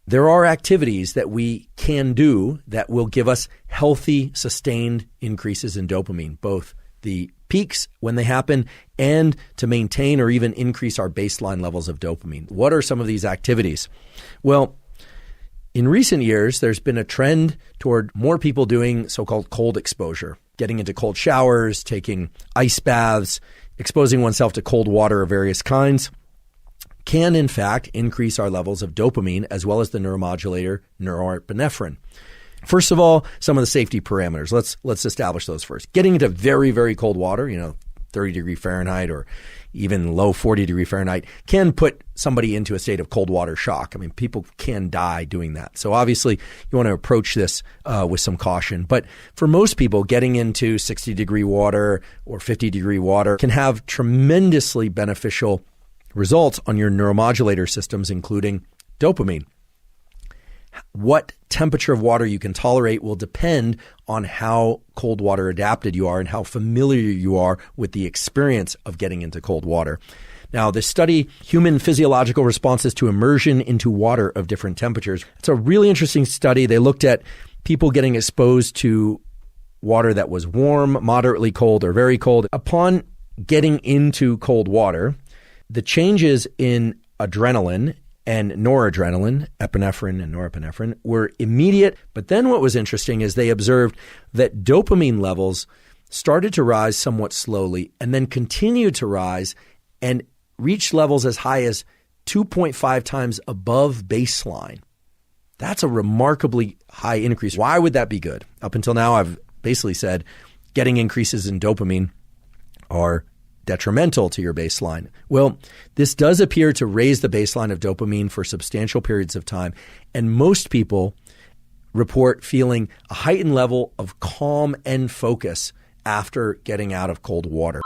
there are activities that we can do that will give us healthy, sustained increases in dopamine, both the peaks when they happen and to maintain or even increase our baseline levels of dopamine. What are some of these activities? Well, in recent years, there's been a trend toward more people doing so-called cold exposure, getting into cold showers, taking ice baths, exposing oneself to cold water of various kinds can in fact increase our levels of dopamine as well as the neuromodulator norepinephrine. First of all, some of the safety parameters. Let's establish those first. Getting into very, very cold water, 30-degree Fahrenheit or even low 40-degree Fahrenheit can put somebody into a state of cold water shock. I mean, people can die doing that. So obviously, you want to approach this with some caution. But for most people, getting into 60-degree water or 50-degree water can have tremendously beneficial results on your neuromodulator systems, including dopamine. What temperature of water you can tolerate will depend on how cold water adapted you are and how familiar you are with the experience of getting into cold water. Now, this study, Human Physiological Responses to Immersion into Water of Different Temperatures, it's a really interesting study. They looked at people getting exposed to water that was warm, moderately cold, or very cold. Upon getting into cold water, the changes in adrenaline and noradrenaline, epinephrine and norepinephrine, were immediate. But then what was interesting is they observed that dopamine levels started to rise somewhat slowly and then continued to rise and reach levels as high as 2.5 times above baseline. That's a remarkably high increase. Why would that be good? Up until now, I've basically said getting increases in dopamine are detrimental to your baseline. Well, this does appear to raise the baseline of dopamine for substantial periods of time, and most people report feeling a heightened level of calm and focus after getting out of cold water.